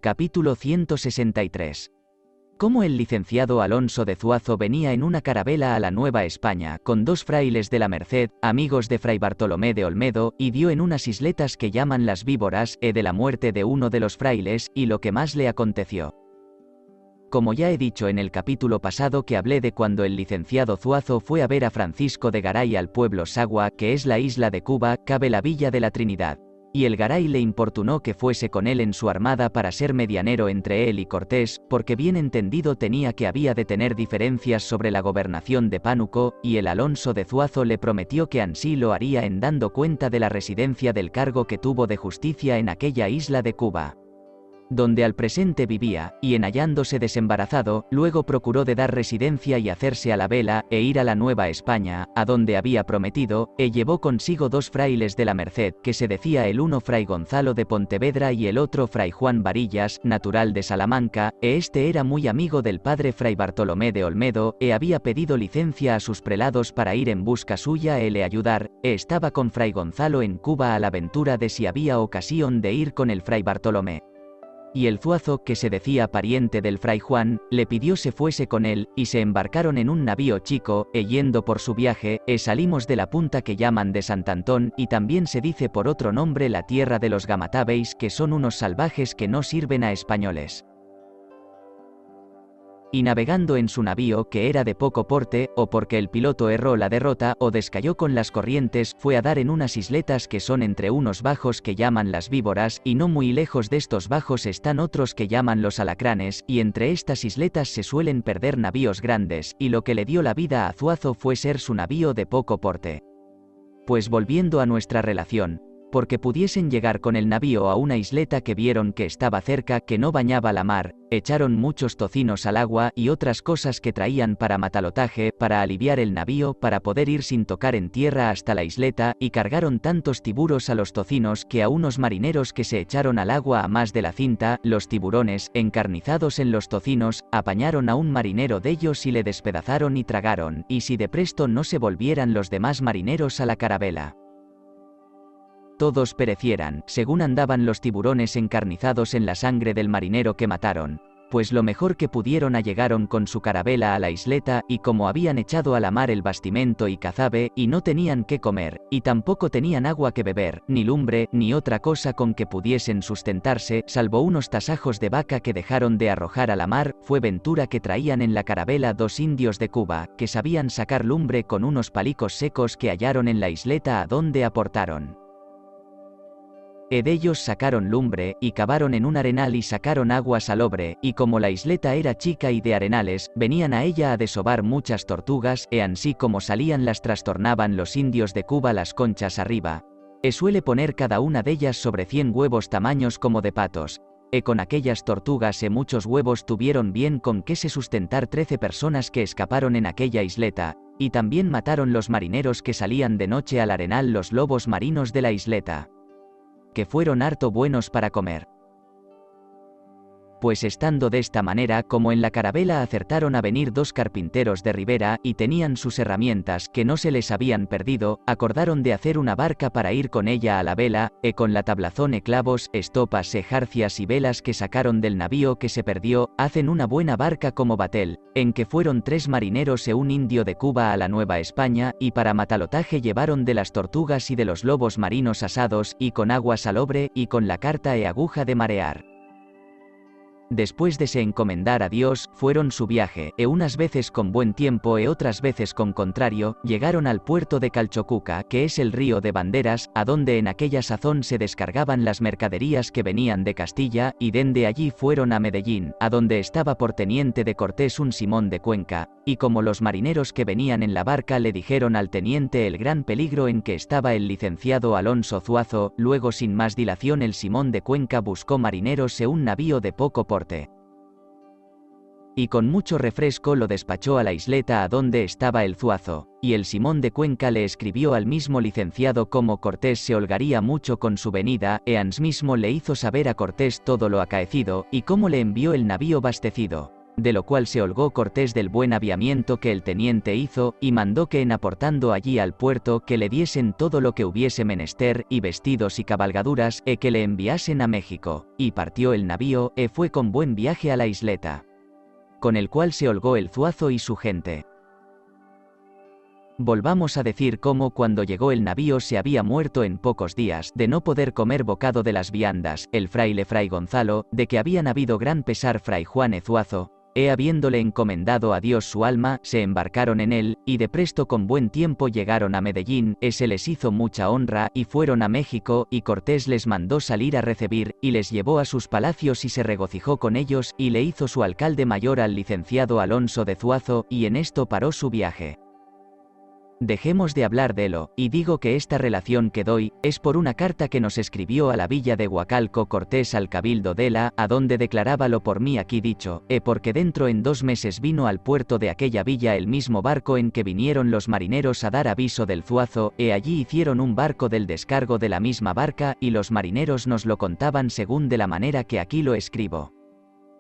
Capítulo 163. Cómo el licenciado Alonso de Zuazo venía en una carabela a la Nueva España, con 2 frailes de la Merced, amigos de Fray Bartolomé de Olmedo, y dio en unas isletas que llaman las Víboras, de la muerte de uno de los frailes, y lo que más le aconteció. Como ya he dicho en el capítulo pasado que hablé de cuando el licenciado Zuazo fue a ver a Francisco de Garay al pueblo Sagua, que es la isla de Cuba, cabe la villa de la Trinidad. Y el Garay le importunó que fuese con él en su armada para ser medianero entre él y Cortés, porque bien entendido tenía que había de tener diferencias sobre la gobernación de Pánuco, y el Alonso de Zuazo le prometió que ansí lo haría en dando cuenta de la residencia del cargo que tuvo de justicia en aquella isla de Cuba, donde al presente vivía, y en hallándose desembarazado, luego procuró de dar residencia y hacerse a la vela, e ir a la Nueva España, a donde había prometido, llevó consigo 2 frailes de la Merced, que se decía el uno Fray Gonzalo de Pontevedra y el otro Fray Juan Varillas, natural de Salamanca, este era muy amigo del padre Fray Bartolomé de Olmedo, había pedido licencia a sus prelados para ir en busca suya le ayudar, estaba con Fray Gonzalo en Cuba a la ventura de si había ocasión de ir con el Fray Bartolomé. Y el Zuazo, que se decía pariente del Fray Juan, le pidió se fuese con él, y se embarcaron en un navío chico, yendo por su viaje, salimos de la punta que llaman de Sant Antón, y también se dice por otro nombre la tierra de los Gamatabeis, que son unos salvajes que no sirven a españoles. Y navegando en su navío, que era de poco porte, o porque el piloto erró la derrota, o descayó con las corrientes, fue a dar en unas isletas que son entre unos bajos que llaman las Víboras, y no muy lejos de estos bajos están otros que llaman los Alacranes, y entre estas isletas se suelen perder navíos grandes, y lo que le dio la vida a Zuazo fue ser su navío de poco porte. Pues volviendo a nuestra relación, porque pudiesen llegar con el navío a una isleta que vieron que estaba cerca, que no bañaba la mar, echaron muchos tocinos al agua y otras cosas que traían para matalotaje, para aliviar el navío, para poder ir sin tocar en tierra hasta la isleta, y cargaron tantos tiburos a los tocinos que a unos marineros que se echaron al agua a más de la cinta, los tiburones, encarnizados en los tocinos, apañaron a un marinero de ellos y le despedazaron y tragaron, y si de presto no se volvieran los demás marineros a la carabela, todos perecieran, según andaban los tiburones encarnizados en la sangre del marinero que mataron, pues lo mejor que pudieron allegaron con su carabela a la isleta, y como habían echado a la mar el bastimento y cazabe, y no tenían qué comer, y tampoco tenían agua que beber, ni lumbre, ni otra cosa con que pudiesen sustentarse, salvo unos tasajos de vaca que dejaron de arrojar a la mar, fue ventura que traían en la carabela 2 indios de Cuba, que sabían sacar lumbre con unos palicos secos que hallaron en la isleta a donde aportaron. De ellos sacaron lumbre, y cavaron en un arenal y sacaron agua salobre, y como la isleta era chica y de arenales, venían a ella a desovar muchas tortugas, ansí como salían las trastornaban los indios de Cuba las conchas arriba. Suele poner cada una de ellas sobre 100 huevos tamaños como de patos. Con aquellas tortugas muchos huevos tuvieron bien con que se sustentar 13 personas que escaparon en aquella isleta, y también mataron los marineros que salían de noche al arenal los lobos marinos de la isleta, que fueron harto buenos para comer. Pues estando de esta manera como en la carabela acertaron a venir 2 carpinteros de ribera, y tenían sus herramientas que no se les habían perdido, acordaron de hacer una barca para ir con ella a la vela, con la tablazón clavos, estopas jarcias y velas que sacaron del navío que se perdió, hacen una buena barca como batel, en que fueron 3 marineros un indio de Cuba a la Nueva España, y para matalotaje llevaron de las tortugas y de los lobos marinos asados, y con agua salobre, y con la carta aguja de marear. Después de se encomendar a Dios, fueron su viaje, unas veces con buen tiempo otras veces con contrario, llegaron al puerto de Calchocuca, que es el río de Banderas, a donde en aquella sazón se descargaban las mercaderías que venían de Castilla, y dende allí fueron a Medellín, a donde estaba por teniente de Cortés un Simón de Cuenca, y como los marineros que venían en la barca le dijeron al teniente el gran peligro en que estaba el licenciado Alonso Zuazo, luego sin más dilación el Simón de Cuenca buscó marineros un navío de poco porte, y con mucho refresco lo despachó a la isleta a donde estaba el Zuazo, y el Simón de Cuenca le escribió al mismo licenciado como Cortés se holgaría mucho con su venida, ansmismo le hizo saber a Cortés todo lo acaecido, y cómo le envió el navío bastecido, de lo cual se holgó Cortés del buen aviamiento que el teniente hizo, y mandó que en aportando allí al puerto que le diesen todo lo que hubiese menester, y vestidos y cabalgaduras, que le enviasen a México, y partió el navío, fue con buen viaje a la isleta, con el cual se holgó el Zuazo y su gente. Volvamos a decir cómo cuando llegó el navío se había muerto en pocos días, de no poder comer bocado de las viandas, el fraile Fray Gonzalo, de que habían habido gran pesar Fray Juan Zuazo, habiéndole encomendado a Dios su alma, se embarcaron en él, y de presto con buen tiempo llegaron a Medellín, se les hizo mucha honra, y fueron a México, y Cortés les mandó salir a recebir, y les llevó a sus palacios y se regocijó con ellos, y le hizo su alcalde mayor al licenciado Alonso de Zuazo, y en esto paró su viaje. Dejemos de hablar de lo, y digo que esta relación que doy, es por una carta que nos escribió a la villa de Huacalco Cortés al cabildo de la, a donde declaraba lo por mí aquí dicho, porque dentro en 2 meses vino al puerto de aquella villa el mismo barco en que vinieron los marineros a dar aviso del Zuazo, allí hicieron un barco del descargo de la misma barca, y los marineros nos lo contaban según de la manera que aquí lo escribo.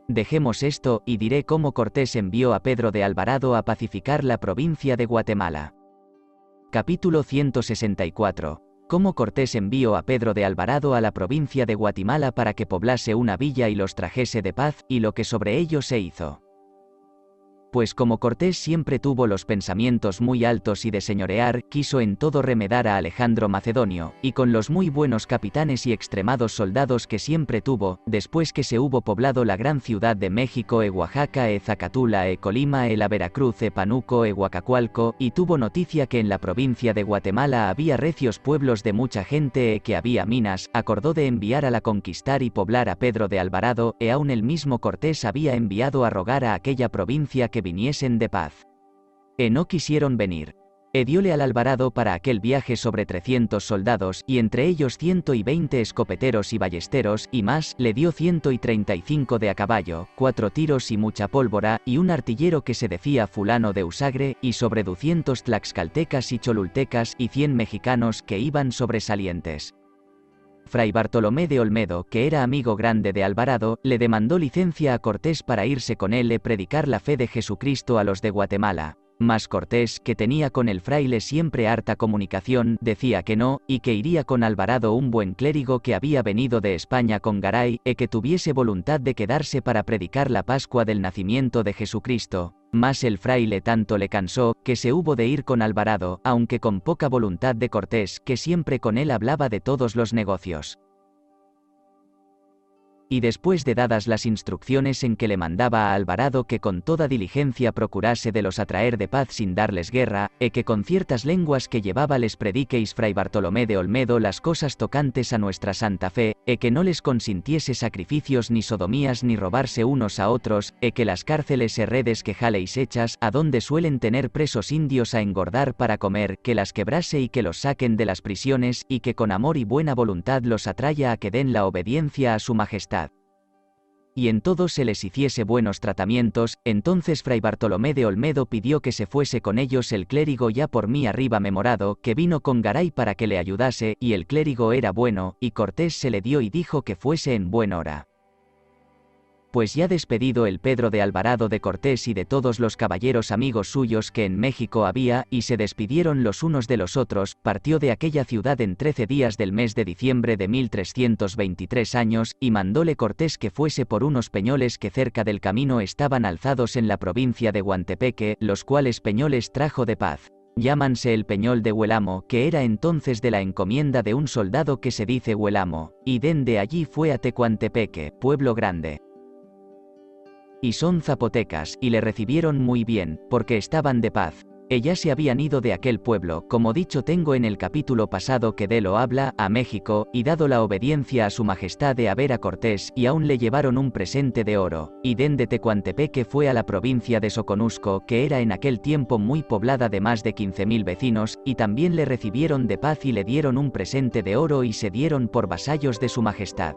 Dejemos esto, y diré cómo Cortés envió a Pedro de Alvarado a pacificar la provincia de Guatemala. Capítulo 164. Cómo Cortés envió a Pedro de Alvarado a la provincia de Guatemala para que poblase una villa y los trajese de paz, y lo que sobre ello se hizo. Pues como Cortés siempre tuvo los pensamientos muy altos y de señorear, quiso en todo remedar a Alejandro Macedonio, y con los muy buenos capitanes y extremados soldados que siempre tuvo, después que se hubo poblado la gran ciudad de México Oaxaca Zacatula Colima la Veracruz Panuco Huacacualco, y tuvo noticia que en la provincia de Guatemala había recios pueblos de mucha gente que había minas, acordó de enviar a la conquistar y poblar a Pedro de Alvarado, aun el mismo Cortés había enviado a rogar a aquella provincia que viniesen de paz. No quisieron venir. Dióle al Alvarado para aquel viaje sobre 300 soldados, y entre ellos 120 escopeteros y ballesteros, y más, le dio 135 de a caballo, 4 tiros y mucha pólvora, y un artillero que se decía fulano de Usagre, y sobre 200 tlaxcaltecas y cholultecas, y 100 mexicanos que iban sobresalientes. Fray Bartolomé de Olmedo, que era amigo grande de Alvarado, le demandó licencia a Cortés para irse con él predicar la fe de Jesucristo a los de Guatemala. Mas Cortés, que tenía con el fraile siempre harta comunicación, decía que no, y que iría con Alvarado un buen clérigo que había venido de España con Garay, que tuviese voluntad de quedarse para predicar la Pascua del nacimiento de Jesucristo. Mas el fraile tanto le cansó, que se hubo de ir con Alvarado, aunque con poca voluntad de Cortés, que siempre con él hablaba de todos los negocios. Y después de dadas las instrucciones en que le mandaba a Alvarado que con toda diligencia procurase de los atraer de paz sin darles guerra, que con ciertas lenguas que llevaba les prediquéis Fray Bartolomé de Olmedo las cosas tocantes a nuestra santa fe, que no les consintiese sacrificios ni sodomías ni robarse unos a otros, que las cárceles redes que jaléis hechas, a donde suelen tener presos indios a engordar para comer, que las quebrase y que los saquen de las prisiones, y que con amor y buena voluntad los atraya a que den la obediencia a su majestad. Y en todo se les hiciese buenos tratamientos. Entonces Fray Bartolomé de Olmedo pidió que se fuese con ellos el clérigo ya por mí arriba memorado, que vino con Garay para que le ayudase, y el clérigo era bueno, y Cortés se le dio y dijo que fuese en buen hora. Pues ya despedido el Pedro de Alvarado de Cortés y de todos los caballeros amigos suyos que en México había, y se despidieron los unos de los otros, partió de aquella ciudad en 13 días del mes de diciembre de 1323 años, y mandóle Cortés que fuese por unos peñoles que cerca del camino estaban alzados en la provincia de Guantepeque, los cuales peñoles trajo de paz. Llámanse el Peñol de Huelamo, que era entonces de la encomienda de un soldado que se dice Huelamo, y dende allí fue a Tecuantepeque, pueblo grande. Y son zapotecas, y le recibieron muy bien, porque estaban de paz. Ellas se habían ido de aquel pueblo, como dicho tengo en el capítulo pasado que de lo habla, a México, y dado la obediencia a su majestad de haber a Cortés, y aún le llevaron un presente de oro, y dende Tecuantepeque fue a la provincia de Soconusco, que era en aquel tiempo muy poblada de más de 15.000 vecinos, y también le recibieron de paz y le dieron un presente de oro y se dieron por vasallos de su majestad.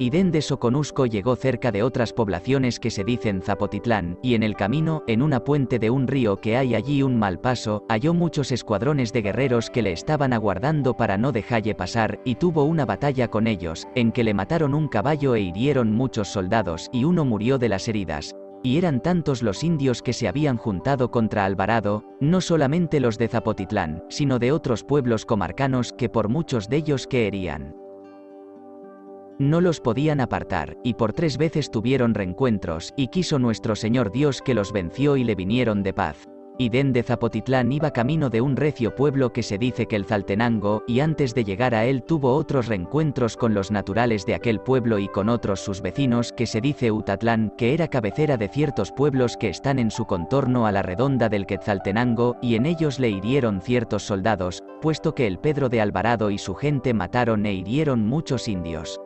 Y dende Soconusco llegó cerca de otras poblaciones que se dicen Zapotitlán, y en el camino, en una puente de un río que hay allí un mal paso, halló muchos escuadrones de guerreros que le estaban aguardando para no dejalle pasar, y tuvo una batalla con ellos, en que le mataron un caballo e hirieron muchos soldados, y uno murió de las heridas. Y eran tantos los indios que se habían juntado contra Alvarado, no solamente los de Zapotitlán, sino de otros pueblos comarcanos que por muchos de ellos que herían. No los podían apartar, y por 3 veces tuvieron reencuentros, y quiso nuestro Señor Dios que los venció y le vinieron de paz. Y dende Zapotitlán iba camino de un recio pueblo que se dice Quetzaltenango, y antes de llegar a él tuvo otros reencuentros con los naturales de aquel pueblo y con otros sus vecinos que se dice Utatlán, que era cabecera de ciertos pueblos que están en su contorno a la redonda del Quetzaltenango, y en ellos le hirieron ciertos soldados, puesto que el Pedro de Alvarado y su gente mataron e hirieron muchos indios.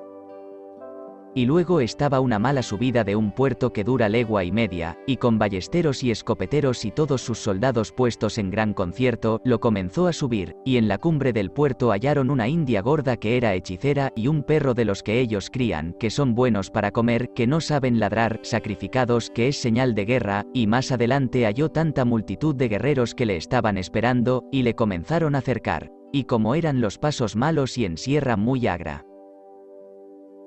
Y luego estaba una mala subida de un puerto que dura legua y media, y con ballesteros y escopeteros y todos sus soldados puestos en gran concierto, lo comenzó a subir, y en la cumbre del puerto hallaron una india gorda que era hechicera y un perro de los que ellos crían, que son buenos para comer, que no saben ladrar, sacrificados, que es señal de guerra, y más adelante halló tanta multitud de guerreros que le estaban esperando, y le comenzaron a cercar, y como eran los pasos malos y en sierra muy agra,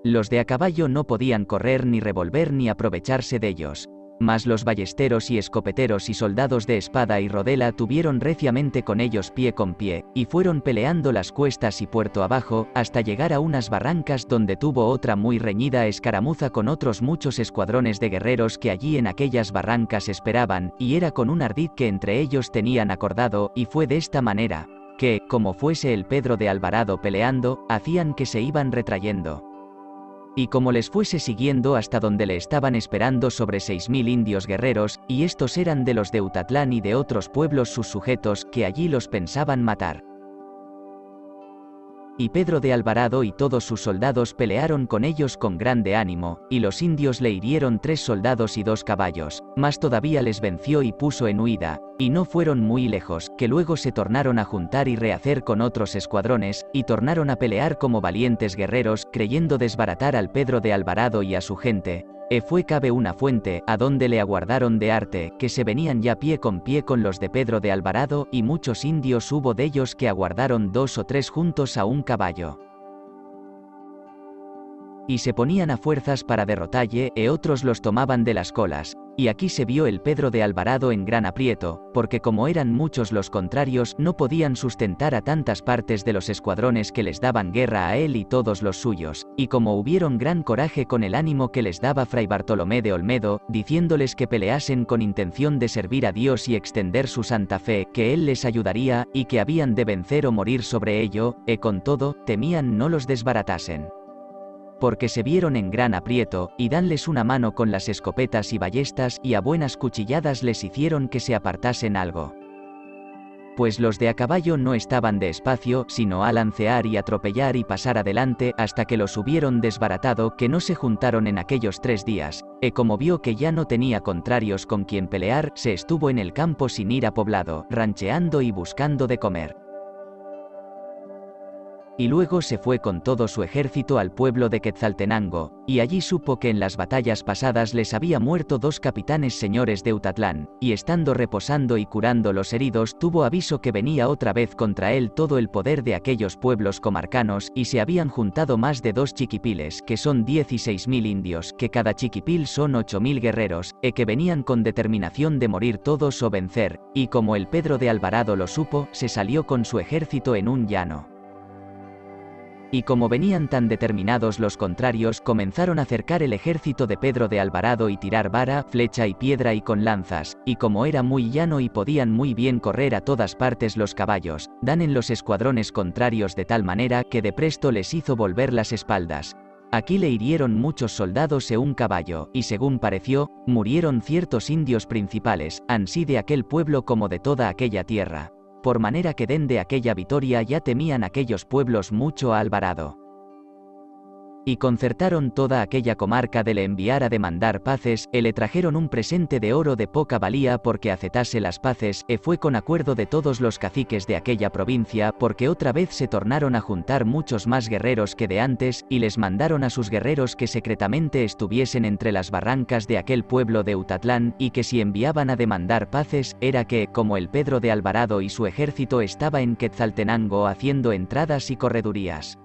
los de a caballo no podían correr ni revolver ni aprovecharse de ellos. Mas los ballesteros y escopeteros y soldados de espada y rodela tuvieron reciamente con ellos pie con pie, y fueron peleando las cuestas y puerto abajo, hasta llegar a unas barrancas donde tuvo otra muy reñida escaramuza con otros muchos escuadrones de guerreros que allí en aquellas barrancas esperaban, y era con un ardid que entre ellos tenían acordado, y fue de esta manera, que, como fuese el Pedro de Alvarado peleando, hacían que se iban retrayendo. Y como les fuese siguiendo hasta donde le estaban esperando sobre 6000 indios guerreros, y estos eran de los de Utatlán y de otros pueblos sus sujetos, que allí los pensaban matar. Y Pedro de Alvarado y todos sus soldados pelearon con ellos con grande ánimo, y los indios le hirieron 3 soldados y 2 caballos, mas todavía les venció y puso en huida, y no fueron muy lejos, que luego se tornaron a juntar y rehacer con otros escuadrones, y tornaron a pelear como valientes guerreros, creyendo desbaratar al Pedro de Alvarado y a su gente. Fue cabe una fuente, a donde le aguardaron de arte, que se venían ya pie con los de Pedro de Alvarado, y muchos indios hubo de ellos que aguardaron 2 o 3 juntos a un caballo. Y se ponían a fuerzas para derrotalle, otros los tomaban de las colas, y aquí se vio el Pedro de Alvarado en gran aprieto, porque como eran muchos los contrarios no podían sustentar a tantas partes de los escuadrones que les daban guerra a él y todos los suyos, y como hubieron gran coraje con el ánimo que les daba Fray Bartolomé de Olmedo, diciéndoles que peleasen con intención de servir a Dios y extender su santa fe, que él les ayudaría, y que habían de vencer o morir sobre ello, con todo, temían no los desbaratasen. Porque se vieron en gran aprieto, y danles una mano con las escopetas y ballestas, y a buenas cuchilladas les hicieron que se apartasen algo. Pues los de a caballo no estaban de espacio, sino a lancear y atropellar y pasar adelante, hasta que los hubieron desbaratado, que no se juntaron en aquellos 3 días, como vio que ya no tenía contrarios con quien pelear, se estuvo en el campo sin ir a poblado, rancheando y buscando de comer. Y luego se fue con todo su ejército al pueblo de Quetzaltenango, y allí supo que en las batallas pasadas les había muerto 2 capitanes señores de Utatlán, y estando reposando y curando los heridos tuvo aviso que venía otra vez contra él todo el poder de aquellos pueblos comarcanos, y se habían juntado más de 2 chiquipiles, que son 16.000 indios, que cada chiquipil son 8.000 guerreros, que venían con determinación de morir todos o vencer, y como el Pedro de Alvarado lo supo, se salió con su ejército en un llano. Y como venían tan determinados los contrarios, comenzaron a cercar el ejército de Pedro de Alvarado y tirar vara, flecha y piedra y con lanzas, y como era muy llano y podían muy bien correr a todas partes los caballos, dan en los escuadrones contrarios de tal manera que de presto les hizo volver las espaldas. Aquí le hirieron muchos soldados un caballo, y según pareció, murieron ciertos indios principales, ansí de aquel pueblo como de toda aquella tierra. Por manera que dende aquella vitoria ya temían aquellos pueblos mucho a Alvarado. Y concertaron toda aquella comarca de le enviar a demandar paces, le trajeron un presente de oro de poca valía porque aceptase las paces, fue con acuerdo de todos los caciques de aquella provincia, porque otra vez se tornaron a juntar muchos más guerreros que de antes, y les mandaron a sus guerreros que secretamente estuviesen entre las barrancas de aquel pueblo de Eutatlán, y que si enviaban a demandar paces, era que, como el Pedro de Alvarado y su ejército estaba en Quetzaltenango haciendo entradas y corredurías,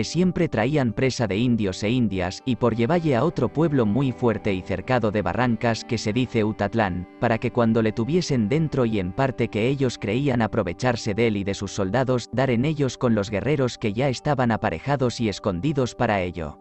siempre traían presa de indios e indias, y por llevalle a otro pueblo muy fuerte y cercado de barrancas que se dice Eutatlán, para que cuando le tuviesen dentro y en parte que ellos creían aprovecharse de él y de sus soldados, dar en ellos con los guerreros que ya estaban aparejados y escondidos para ello.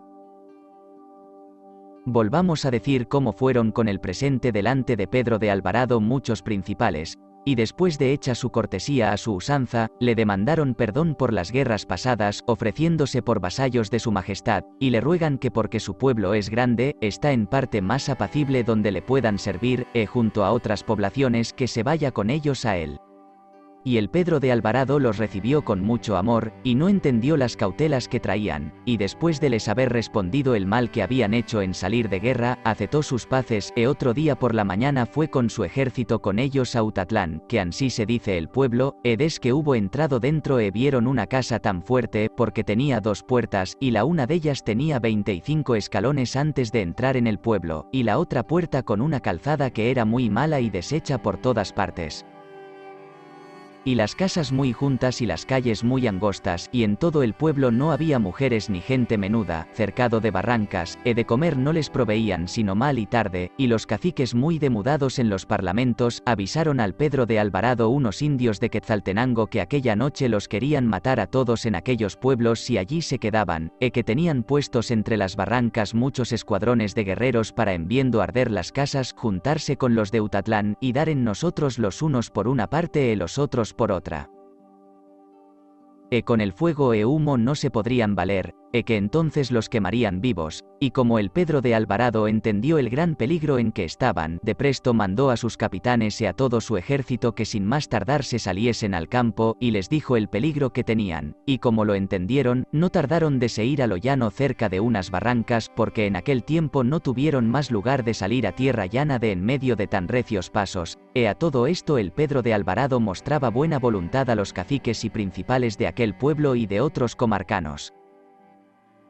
Volvamos a decir cómo fueron con el presente delante de Pedro de Alvarado muchos principales, y después de hecha su cortesía a su usanza, le demandaron perdón por las guerras pasadas, ofreciéndose por vasallos de su majestad, y le ruegan que porque su pueblo es grande, está en parte más apacible donde le puedan servir, junto a otras poblaciones que se vaya con ellos a él. Y el Pedro de Alvarado los recibió con mucho amor, y no entendió las cautelas que traían, y después de les haber respondido el mal que habían hecho en salir de guerra, aceptó sus paces, otro día por la mañana fue con su ejército con ellos a Eutatlán, que ansí se dice el pueblo, des que hubo entrado dentro vieron una casa tan fuerte, porque tenía 2 puertas, y la una de ellas tenía 25 escalones antes de entrar en el pueblo, y la otra puerta con una calzada que era muy mala y deshecha por todas partes. Y las casas muy juntas y las calles muy angostas, y en todo el pueblo no había mujeres ni gente menuda, cercado de barrancas, de comer no les proveían sino mal y tarde, y los caciques muy demudados en los parlamentos, avisaron al Pedro de Alvarado unos indios de Quetzaltenango que aquella noche los querían matar a todos en aquellos pueblos si allí se quedaban, que tenían puestos entre las barrancas muchos escuadrones de guerreros para en viendo arder las casas, juntarse con los de Eutatlán, y dar en nosotros los unos por una parte los otros por otra. Con el fuego humo no se podrían valer, que entonces los quemarían vivos, y como el Pedro de Alvarado entendió el gran peligro en que estaban, de presto mandó a sus capitanes y a todo su ejército que sin más tardar se saliesen al campo, y les dijo el peligro que tenían, y como lo entendieron, no tardaron de se ir a lo llano cerca de unas barrancas, porque en aquel tiempo no tuvieron más lugar de salir a tierra llana de en medio de tan recios pasos. A todo esto el Pedro de Alvarado mostraba buena voluntad a los caciques y principales de aquel pueblo y de otros comarcanos.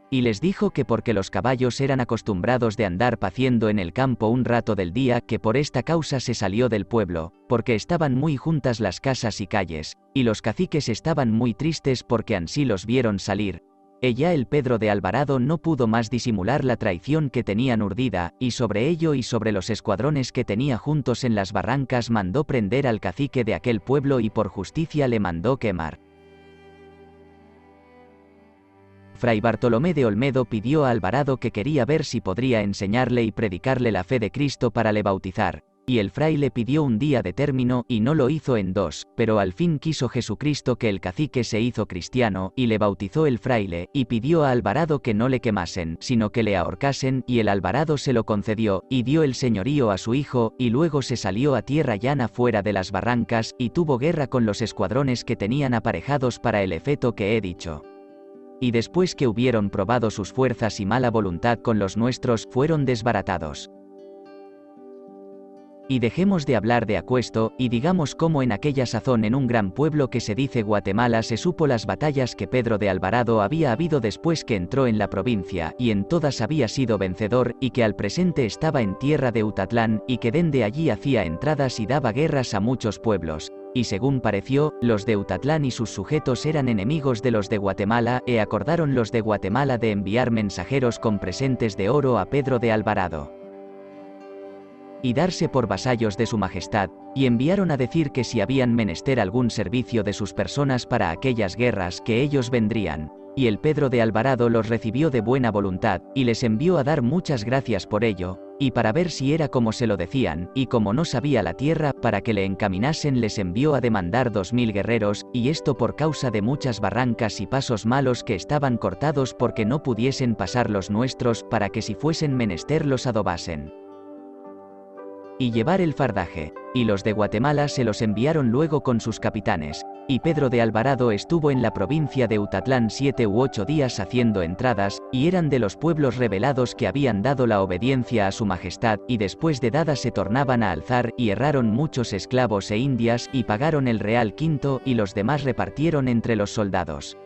Y les dijo que porque los caballos eran acostumbrados de andar paciendo en el campo un rato del día, que por esta causa se salió del pueblo, porque estaban muy juntas las casas y calles, y los caciques estaban muy tristes porque ansí los vieron salir. Ya el Pedro de Alvarado no pudo más disimular la traición que tenían urdida, y sobre ello y sobre los escuadrones que tenía juntos en las barrancas mandó prender al cacique de aquel pueblo y por justicia le mandó quemar. Fray Bartolomé de Olmedo pidió a Alvarado que quería ver si podría enseñarle y predicarle la fe de Cristo para le bautizar, y el fraile pidió un día de término y no lo hizo en 2, pero al fin quiso Jesucristo que el cacique se hizo cristiano, y le bautizó el fraile, y pidió a Alvarado que no le quemasen, sino que le ahorcasen, y el Alvarado se lo concedió, y dio el señorío a su hijo, y luego se salió a tierra llana fuera de las barrancas, y tuvo guerra con los escuadrones que tenían aparejados para el efeto que he dicho. Y después que hubieron probado sus fuerzas y mala voluntad con los nuestros, fueron desbaratados. Y dejemos de hablar de aquesto, y digamos cómo en aquella sazón en un gran pueblo que se dice Guatemala se supo las batallas que Pedro de Alvarado había habido después que entró en la provincia, y en todas había sido vencedor, y que al presente estaba en tierra de Eutatlán, y que dende allí hacía entradas y daba guerras a muchos pueblos. Y según pareció, los de Eutatlán y sus sujetos eran enemigos de los de Guatemala, acordaron los de Guatemala de enviar mensajeros con presentes de oro a Pedro de Alvarado, y darse por vasallos de su majestad, y enviaron a decir que si habían menester algún servicio de sus personas para aquellas guerras, que ellos vendrían. Y el Pedro de Alvarado los recibió de buena voluntad, y les envió a dar muchas gracias por ello, y para ver si era como se lo decían, y como no sabía la tierra, para que le encaminasen les envió a demandar 2000 guerreros, y esto por causa de muchas barrancas y pasos malos que estaban cortados porque no pudiesen pasar los nuestros, para que si fuesen menester los adobasen. Y llevar el fardaje, y los de Guatemala se los enviaron luego con sus capitanes, Y Pedro de Alvarado estuvo en la provincia de Utatlán 7 u 8 días haciendo entradas, y eran de los pueblos rebelados que habían dado la obediencia a su majestad, y después de dada se tornaban a alzar, y erraron muchos esclavos e indias, y pagaron el real quinto, y los demás repartieron entre los soldados.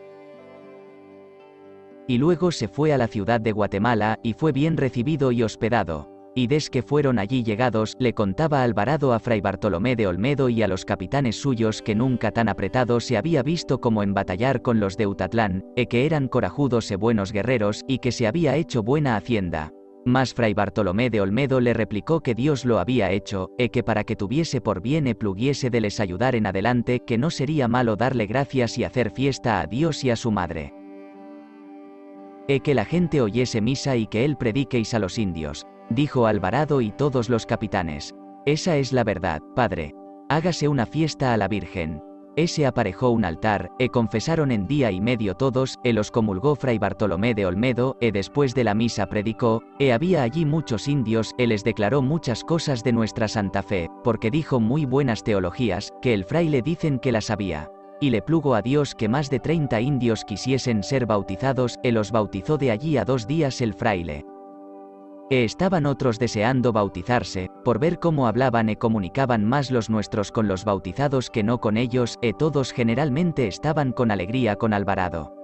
Y luego se fue a la ciudad de Guatemala, y fue bien recibido y hospedado. Y desque fueron allí llegados, le contaba Alvarado a Fray Bartolomé de Olmedo y a los capitanes suyos que nunca tan apretado se había visto como en batallar con los de Utatlán, que eran corajudos e buenos guerreros, y que se había hecho buena hacienda. Mas Fray Bartolomé de Olmedo le replicó que Dios lo había hecho, que para que tuviese por bien pluguiese de les ayudar en adelante, que no sería malo darle gracias y hacer fiesta a Dios y a su madre. Que la gente oyese misa y que él prediqueis a los indios, dijo Alvarado y todos los capitanes. Esa es la verdad, padre. Hágase una fiesta a la Virgen. Se aparejó un altar, confesaron en día y medio todos, los comulgó Fray Bartolomé de Olmedo, después de la misa predicó, había allí muchos indios, les declaró muchas cosas de nuestra Santa Fe, porque dijo muy buenas teologías, que el fraile dicen que las sabía. Y le plugo a Dios que más de 30 indios quisiesen ser bautizados, los bautizó de allí a 2 días el fraile. Estaban otros deseando bautizarse, por ver cómo hablaban comunicaban más los nuestros con los bautizados que no con ellos, todos generalmente estaban con alegría con Alvarado.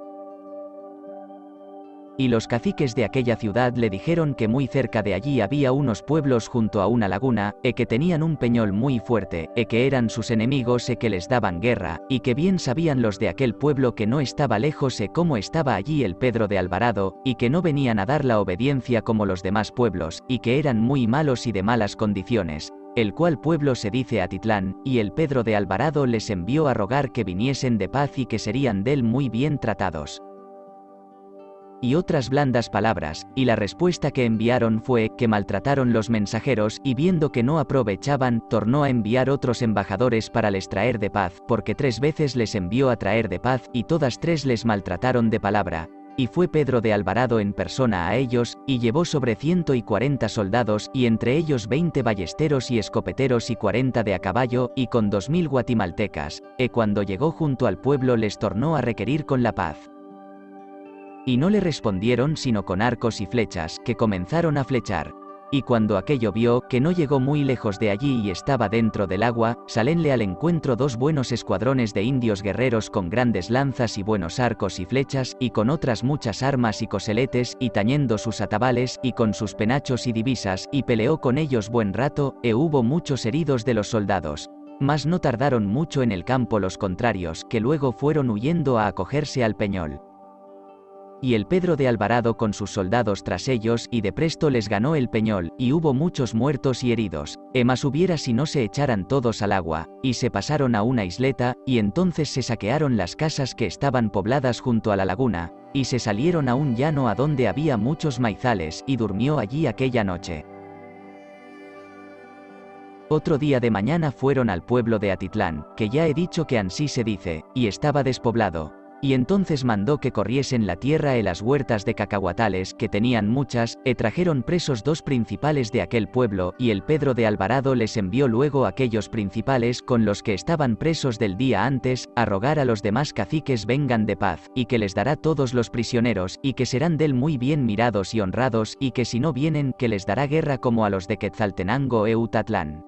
Y los caciques de aquella ciudad le dijeron que muy cerca de allí había unos pueblos junto a una laguna, que tenían un peñol muy fuerte, que eran sus enemigos que les daban guerra, y que bien sabían los de aquel pueblo que no estaba lejos cómo estaba allí el Pedro de Alvarado, y que no venían a dar la obediencia como los demás pueblos, y que eran muy malos y de malas condiciones, el cual pueblo se dice Atitlán, y el Pedro de Alvarado les envió a rogar que viniesen de paz y que serían del muy bien tratados. Y otras blandas palabras, y la respuesta que enviaron fue, que maltrataron los mensajeros, y viendo que no aprovechaban, tornó a enviar otros embajadores para les traer de paz, porque 3 veces les envió a traer de paz, y todas 3 les maltrataron de palabra. Y fue Pedro de Alvarado en persona a ellos, y llevó sobre 140 soldados, y entre ellos 20 ballesteros y escopeteros y 40 de a caballo, y con 2000 guatimaltecas, cuando llegó junto al pueblo les tornó a requerir con la paz. Y no le respondieron sino con arcos y flechas, que comenzaron a flechar. Y cuando aquello vio, que no llegó muy lejos de allí y estaba dentro del agua, salenle al encuentro 2 buenos escuadrones de indios guerreros con grandes lanzas y buenos arcos y flechas, y con otras muchas armas y coseletes, y tañendo sus atabales, y con sus penachos y divisas, y peleó con ellos buen rato, hubo muchos heridos de los soldados. Mas no tardaron mucho en el campo los contrarios, que luego fueron huyendo a acogerse al peñol. Y el Pedro de Alvarado con sus soldados tras ellos, y de presto les ganó el peñol, y hubo muchos muertos y heridos, mas hubiera si no se echaran todos al agua, y se pasaron a una isleta, y entonces se saquearon las casas que estaban pobladas junto a la laguna, y se salieron a un llano adonde había muchos maizales, y durmió allí aquella noche. Otro día de mañana fueron al pueblo de Atitlán, que ya he dicho que ansí se dice, y estaba despoblado. Y entonces mandó que corriesen la tierra las huertas de cacahuatales, que tenían muchas, trajeron presos 2 principales de aquel pueblo, y el Pedro de Alvarado les envió luego aquellos principales con los que estaban presos del día antes, a rogar a los demás caciques vengan de paz, y que les dará todos los prisioneros, y que serán del muy bien mirados y honrados, y que si no vienen, que les dará guerra como a los de Quetzaltenango Utatlán.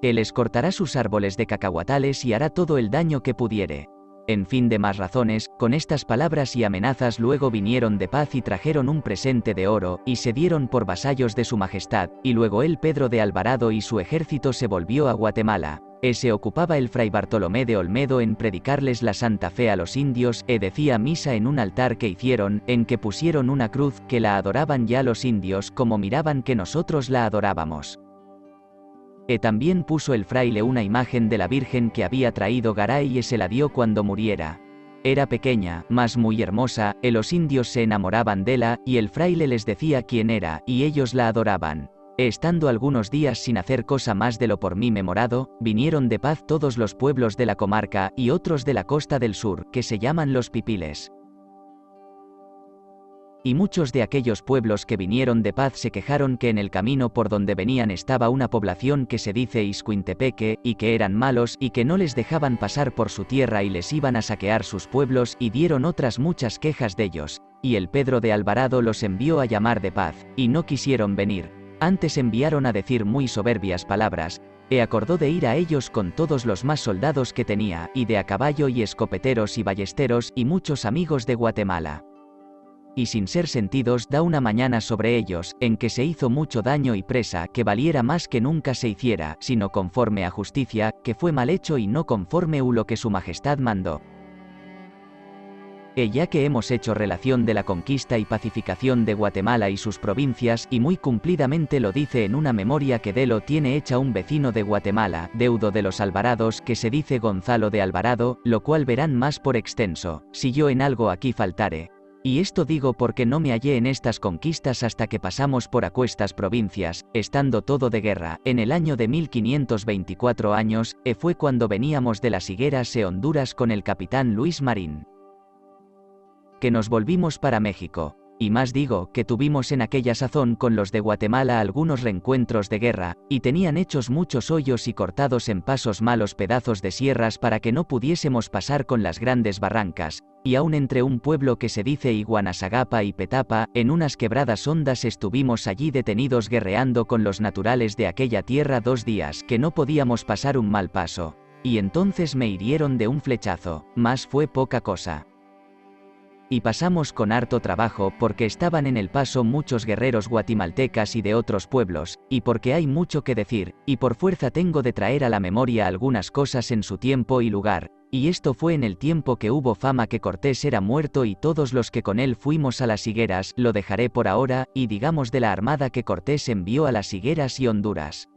Él les cortará sus árboles de cacahuatales y hará todo el daño que pudiere. En fin de más razones, con estas palabras y amenazas luego vinieron de paz y trajeron un presente de oro, y se dieron por vasallos de su majestad, y luego el Pedro de Alvarado y su ejército se volvió a Guatemala. Se ocupaba el Fray Bartolomé de Olmedo en predicarles la Santa Fe a los indios, decía misa en un altar que hicieron, en que pusieron una cruz, que la adoraban ya los indios como miraban que nosotros la adorábamos. También puso el fraile una imagen de la Virgen que había traído Garay y se la dio cuando muriera. Era pequeña, mas muy hermosa, los indios se enamoraban de ella, y el fraile les decía quién era, y ellos la adoraban. Estando algunos días sin hacer cosa más de lo por mí memorado, vinieron de paz todos los pueblos de la comarca, y otros de la costa del sur, que se llaman los Pipiles. Y muchos de aquellos pueblos que vinieron de paz se quejaron que en el camino por donde venían estaba una población que se dice Ixcuintepeque, y que eran malos y que no les dejaban pasar por su tierra y les iban a saquear sus pueblos, y dieron otras muchas quejas de ellos. Y el Pedro de Alvarado los envió a llamar de paz, y no quisieron venir. Antes enviaron a decir muy soberbias palabras. Acordó de ir a ellos con todos los más soldados que tenía, y de a caballo y escopeteros y ballesteros y muchos amigos de Guatemala. Y sin ser sentidos da una mañana sobre ellos, en que se hizo mucho daño y presa que valiera más que nunca se hiciera, sino conforme a justicia, que fue mal hecho y no conforme a lo que su majestad mandó. Ya que hemos hecho relación de la conquista y pacificación de Guatemala y sus provincias, y muy cumplidamente lo dice en una memoria que lo tiene hecha un vecino de Guatemala, deudo de los Alvarados, que se dice Gonzalo de Alvarado, lo cual verán más por extenso, si yo en algo aquí faltare. Y esto digo porque no me hallé en estas conquistas hasta que pasamos por aquestas provincias, estando todo de guerra. En el año de 1524 años, fue cuando veníamos de las higueras Honduras con el capitán Luis Marín, que nos volvimos para México. Y más digo, que tuvimos en aquella sazón con los de Guatemala algunos reencuentros de guerra, y tenían hechos muchos hoyos y cortados en pasos malos pedazos de sierras para que no pudiésemos pasar con las grandes barrancas, y aun entre un pueblo que se dice Iguanazagapa y Petapa, en unas quebradas hondas estuvimos allí detenidos guerreando con los naturales de aquella tierra 2 días que no podíamos pasar un mal paso. Y entonces me hirieron de un flechazo, mas fue poca cosa. Y pasamos con harto trabajo porque estaban en el paso muchos guerreros guatimaltecas y de otros pueblos, y porque hay mucho que decir, y por fuerza tengo de traer a la memoria algunas cosas en su tiempo y lugar, y esto fue en el tiempo que hubo fama que Cortés era muerto y todos los que con él fuimos a las higueras. Lo dejaré por ahora, y digamos de la armada que Cortés envió a las higueras y Honduras.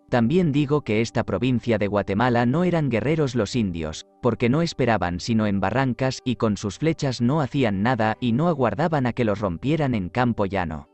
También digo que esta provincia de Guatemala no eran guerreros los indios, porque no esperaban sino en barrancas y con sus flechas no hacían nada y no aguardaban a que los rompieran en campo llano.